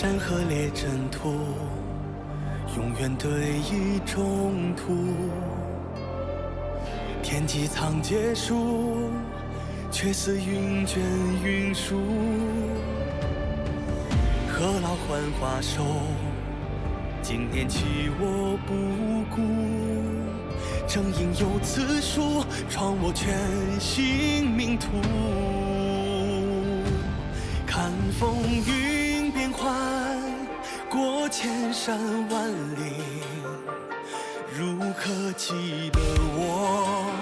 山河列阵图，永远对弈中途。天机藏劫数，却似云卷云舒。何老浣花瘦，经年弃我不顾。正因有此书，创我全新命途。看风云变幻，过千山万岭，如何记得我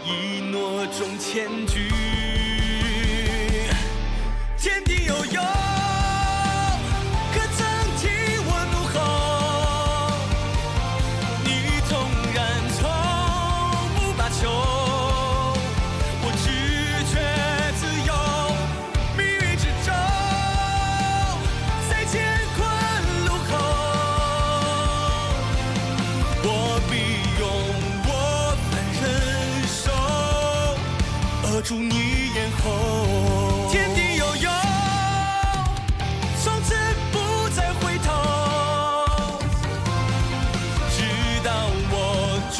一诺中千句？天地悠悠，可曾听我怒吼？你纵然从不罢休，我只觉自由。命运之舟，在乾坤路口，我必用我凡人手，扼住你咽喉。天地悠悠，从此不再回头，直到我主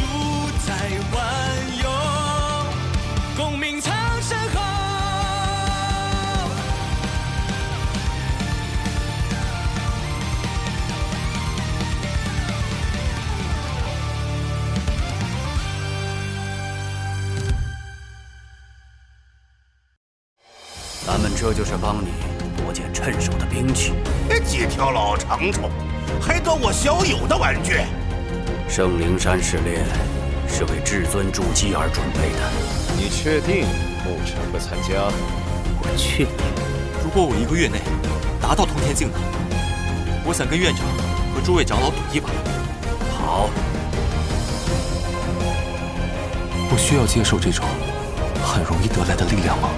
宰万有，功名藏身后。咱们这就是帮你夺件趁手的兵器。几条老长虫，还夺我小友的玩具。圣灵山试炼是为至尊筑基而准备的。你确定牧尘会参加？我确定。如果我1个月内达到通天境呢？我想跟院长和诸位长老赌一把。好。不需要接受这种很容易得来的力量吗？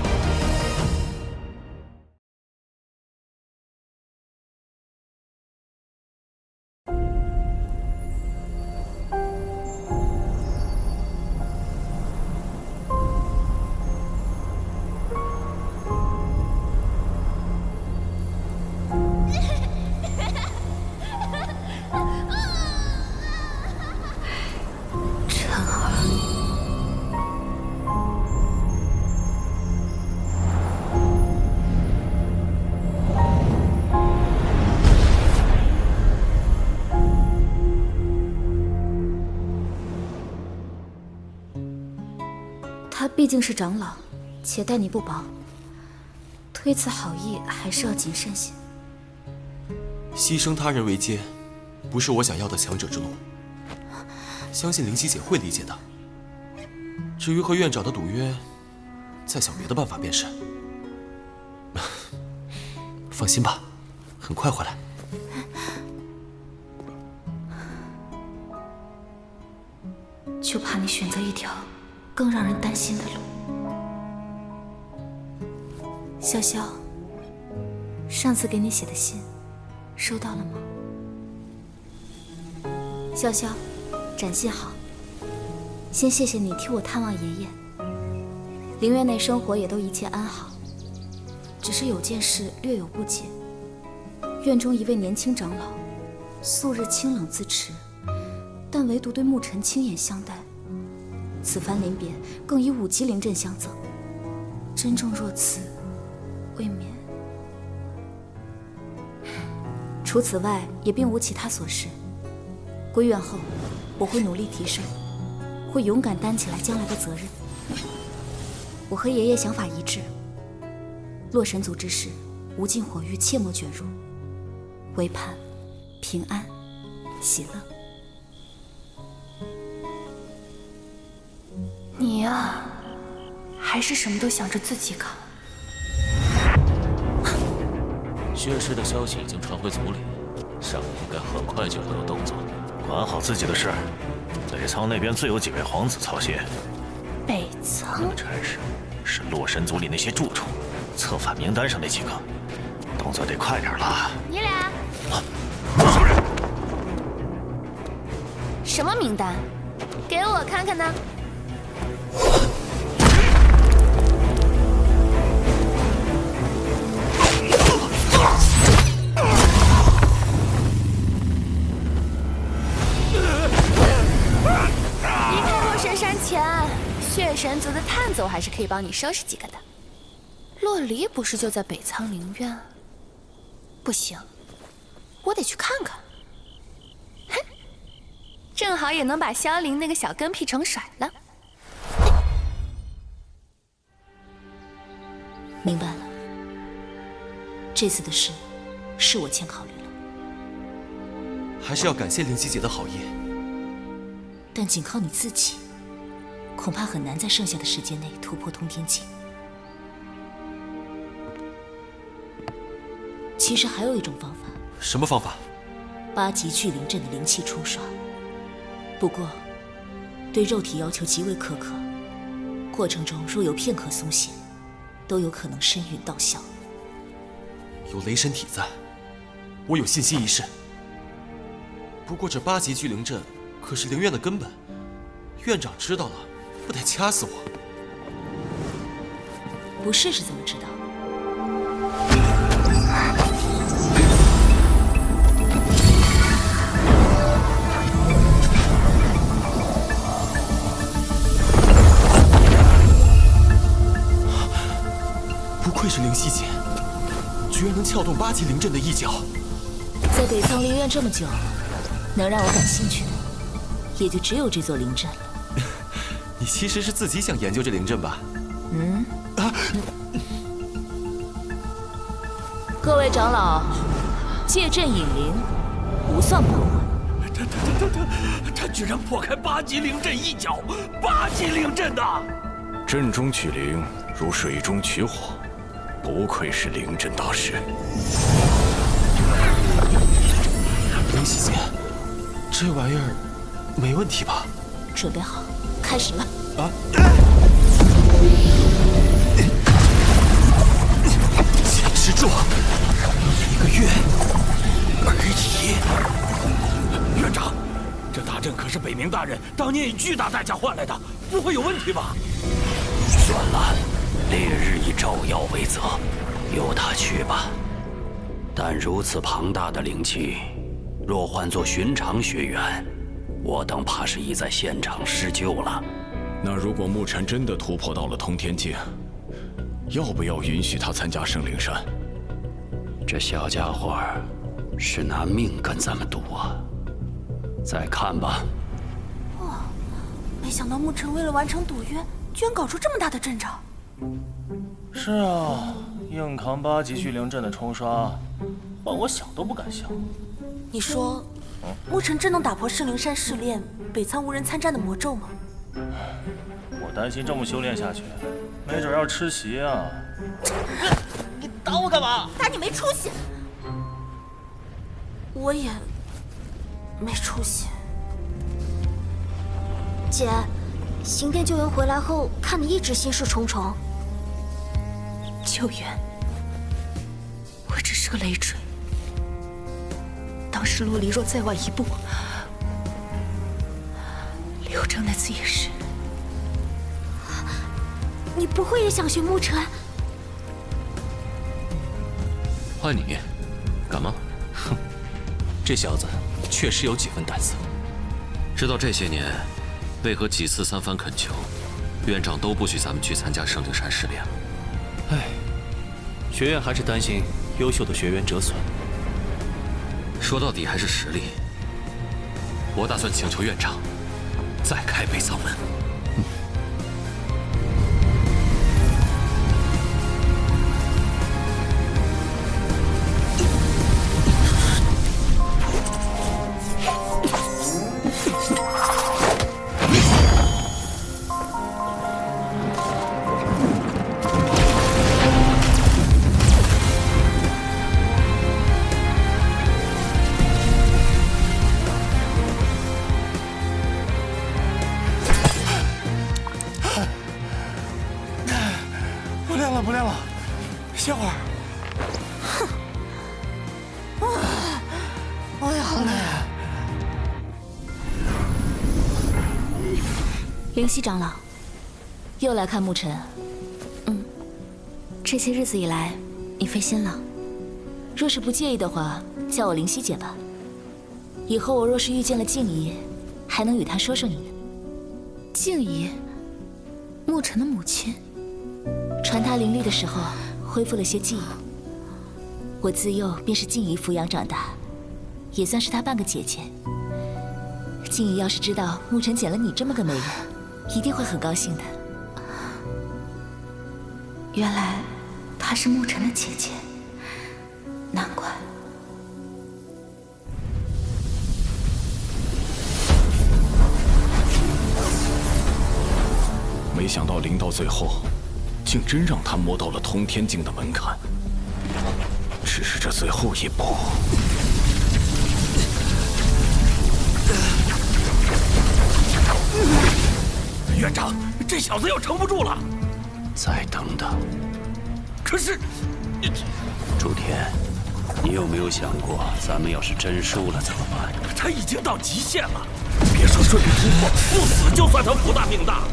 他毕竟是长老，且待你不薄，推辞好意还是要谨慎些。牺牲他人为阶，不是我想要的强者之路。相信灵犀姐会理解的。至于和院长的赌约，再想别的办法便是。放心吧，很快回来。就怕你选择一条更让人担心的路。潇潇，上次给你写的信，收到了吗？潇潇，展信好。先谢谢你替我探望爷爷。灵院内生活也都一切安好，只是有件事略有不解。院中一位年轻长老，素日清冷自持，但唯独对牧尘轻眼相待。此番临别，更以5级灵阵相赠。珍重若此，未免……除此外，也并无其他所事。归院后，我会努力提升，会勇敢担起来将来的责任。我和爷爷想法一致，洛神族之事，无尽火域，切莫卷入，唯盼平安喜乐。你呀，还是什么都想着自己搞。薛氏的消息已经传回族里，上面应该很快就会有动作。管好自己的事，北仓那边自有几位皇子操心。北仓差事是洛神族里那些蛀虫，策反名单上那几个，动作得快点了。你俩什么人？什么名单？给我看看呢。探子我还是可以帮你收拾几个的。洛离不是就在北苍灵院？不行，我得去看看。哼，正好也能把萧凌那个小跟屁虫甩了。明白了，这次的事是我欠考虑了，还是要感谢灵犀姐的好意。但仅靠你自己，恐怕很难在剩下的时间内突破通天境。其实还有一种方法。什么方法？8级聚灵阵的灵气冲刷，不过对肉体要求极为苛刻，过程中若有片刻松懈，都有可能身陨道消。有雷神体在，我有信心一试。不过这8级聚灵阵可是灵院的根本，院长知道了，不得掐死我？不试试怎么知道？不愧是灵犀姐，居然能撬动8级灵阵的一角。在北苍灵院这么久，能让我感兴趣的，也就只有这座灵阵了。你其实是自己想研究这灵阵吧？各位长老，借阵引灵，不算破坏。他居然破开8级灵阵一角，8级灵阵呐！阵中取灵，如水中取火，不愧是灵阵大师。灵犀姐，这玩意儿没问题吧？准备好，开始了。坚持住，1个月而已。院长，这大阵可是北冥大人当年以巨大代价换来的，不会有问题吧？算了，烈日以照耀为责，由他去吧。但如此庞大的灵气，若换作寻常学员，我等怕是已在现场施救了。那如果沐尘真的突破到了通天境，要不要允许他参加圣灵山？这小家伙是拿命跟咱们赌啊！再看吧。哇，没想到沐尘为了完成赌约，居然搞出这么大的阵仗。是啊，硬扛8级聚灵阵的冲刷，换我想都不敢想。你说，沐尘真能打破圣灵山试炼北苍无人参战的魔咒吗？我担心这么修炼下去，没准要吃席啊！你打我干嘛？打你没出息！我也没出息。姐，刑殿救援回来后，看你一直心事重重。救援，我只是个累赘。当时洛离若再晚一步，刘正那次也是。你不会也想学沐尘？换你，敢吗？哼，这小子确实有几分胆色。知道这些年，为何几次3番恳求，院长都不许咱们去参加圣灵山试炼了？唉，学院还是担心优秀的学员折损。说到底还是实力。我打算请求院长再开北苍门。不练了，歇会儿。哼，哎呀，好累。灵犀长老，又来看沐尘。这些日子以来，你费心了。若是不介意的话，叫我灵犀姐吧。以后我若是遇见了静怡，还能与她说说你呢。静怡，沐尘的母亲，传他灵力的时候，恢复了些记忆。我自幼便是静怡抚养长大，也算是她半个姐姐。静怡要是知道沐尘捡了你这么个美人，一定会很高兴的。原来她是沐尘的姐姐，难怪。没想到临到最后，竟真让他摸到了通天境的门槛。只是这最后一步，院长，这小子要撑不住了。再等等。可是，朱天，你有没有想过，咱们要是真输了怎么办？他已经到极限了，别说顺利突破，不死就算他福大命大。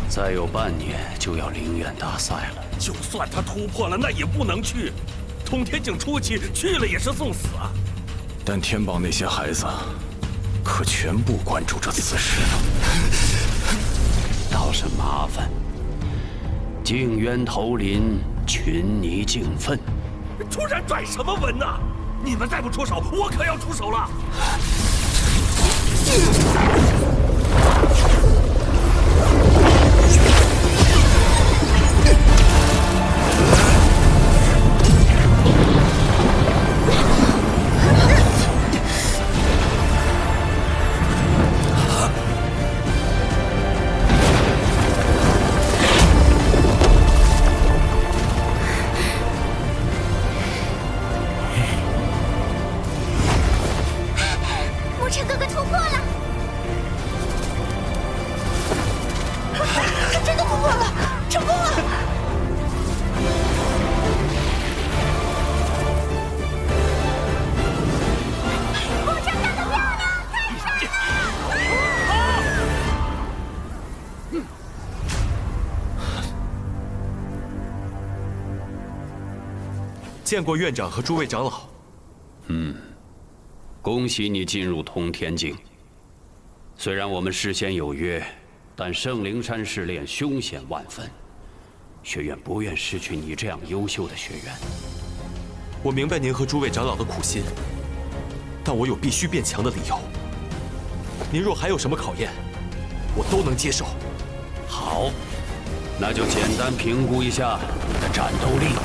再有半年就要灵院大赛了，就算他突破了，那也不能去。通天境初期去了也是送死啊！但天榜那些孩子，可全部关注着此事呢。倒是麻烦。静渊投林，群尼竞奋。突然拽什么文呐？你们再不出手，我可要出手了！见过院长和诸位长老。恭喜你进入通天境。虽然我们事先有约，但圣灵山试炼凶险万分，学院不愿失去你这样优秀的学员。我明白您和诸位长老的苦心，但我有必须变强的理由。您若还有什么考验，我都能接受。好，那就简单评估一下你的战斗力。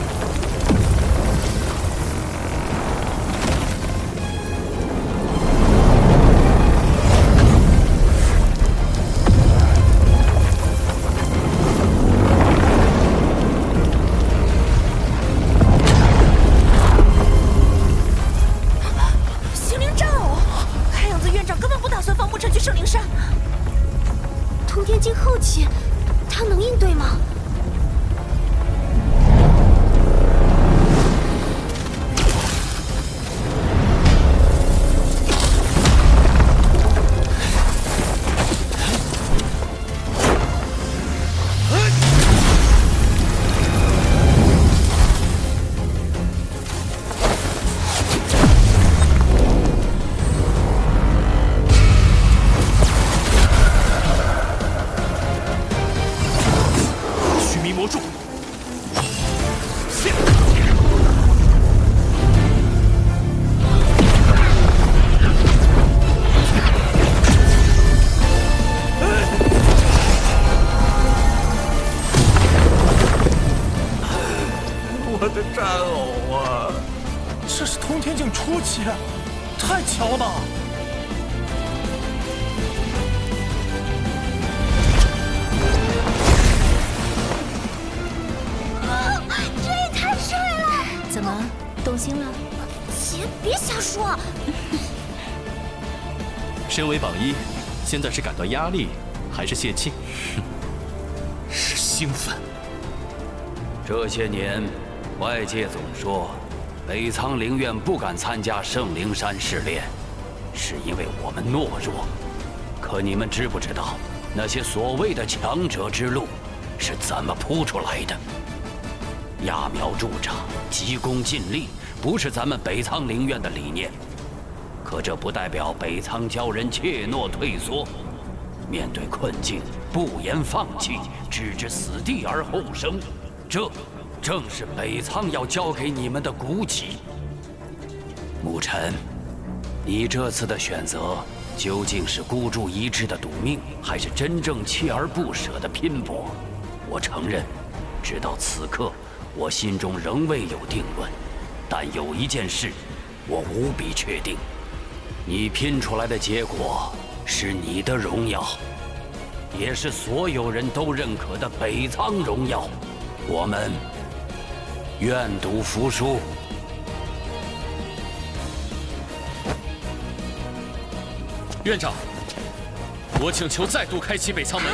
太巧了！这也太帅了！怎么动心了？姐，别瞎说。身为榜一，现在是感到压力，还是泄气？是兴奋。这些年，外界总说北苍灵院不敢参加圣灵山试炼，是因为我们懦弱。可你们知不知道，那些所谓的强者之路是怎么铺出来的？揠苗助长、急功近利，不是咱们北苍灵院的理念。可这不代表北苍教人怯懦退缩。面对困境不言放弃，置之死地而后生，这正是北仓要教给你们的骨气。牧尘，你这次的选择究竟是孤注一掷的赌命，还是真正锲而不舍的拼搏？我承认，直到此刻，我心中仍未有定论。但有一件事，我无比确定：你拼出来的结果是你的荣耀，也是所有人都认可的北仓荣耀。我们愿赌服输。院长，我请求再度开启北仓门。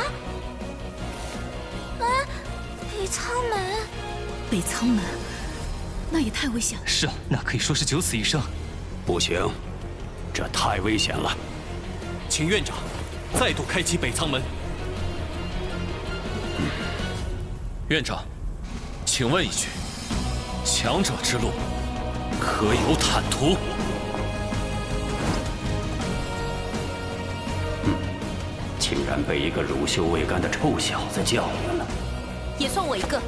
北仓门，北仓门，那也太危险了。是啊，那可以说是九死一生。不行，这太危险了。请院长再度开启北仓门。院长，请问一句，强者之路可有坦途？竟然被一个乳臭未干的臭小子教育了。也算我一个。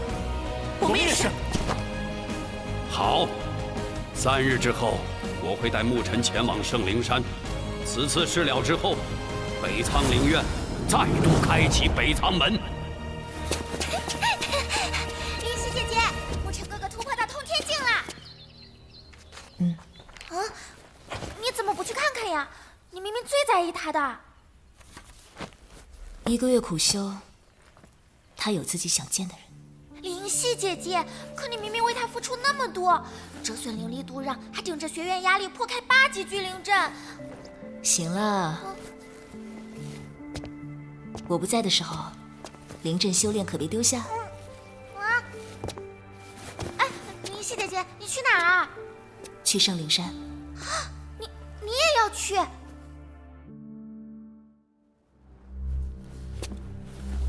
我们也是。好，3日之后，我会带牧尘前往圣灵山。此次事了之后，北仓灵院再度开启北仓门。灵犀姐姐，牧尘哥哥突破到通天境了。你怎么不去看看呀？你明明最在意他的。1个月苦修，他有自己想见的人。灵犀姐姐，可你明明为他付出那么多，折损灵力度让，还顶着学院压力破开8级聚灵阵。行了，我不在的时候，灵阵修炼可别丢下。哎，灵犀姐姐，你去哪儿啊？去圣灵山。你也要去？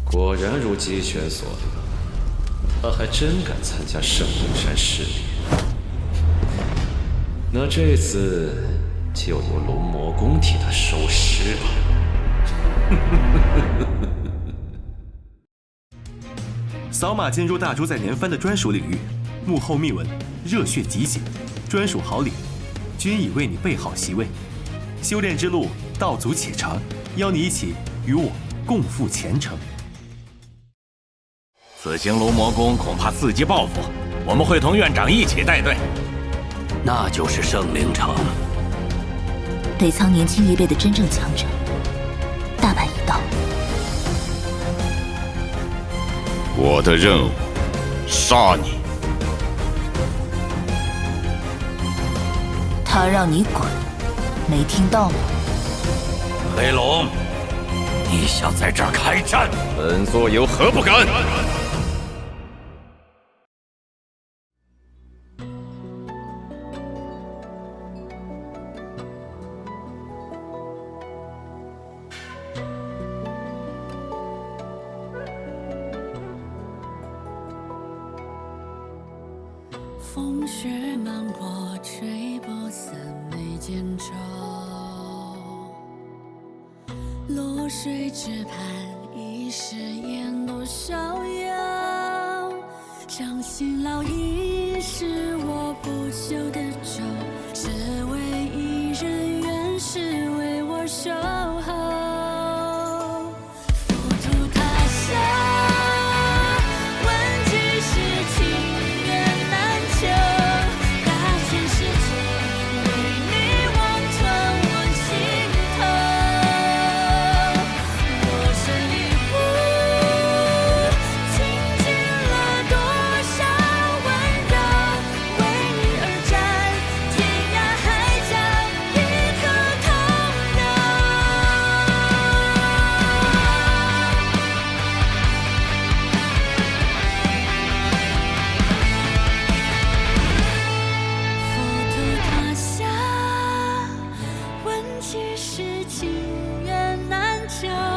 果然如姬玄所料，他还真敢参加圣灵山试炼。那这次就由龙魔宫替他收尸吧。扫码进入大猪在连番的专属领域，幕后秘闻、热血集锦、专属好礼，均已为你备好席位。修炼之路道阻且长，邀你一起与我共赴前程。此行龙魔宫恐怕伺机报复，我们会同院长一起带队。那就是圣灵城。北仓年轻一辈的真正强者，大半已到。我的任务，杀你。他让你滚，没听到吗？黑龙，你想在这儿开战？本座有何不敢？风雪漫过，吹不散眉间皱。落水之畔，一时烟多逍遥。掌心烙印是我不朽的咒，只为一人，愿是为我守候。浮屠塔下。情缘难求。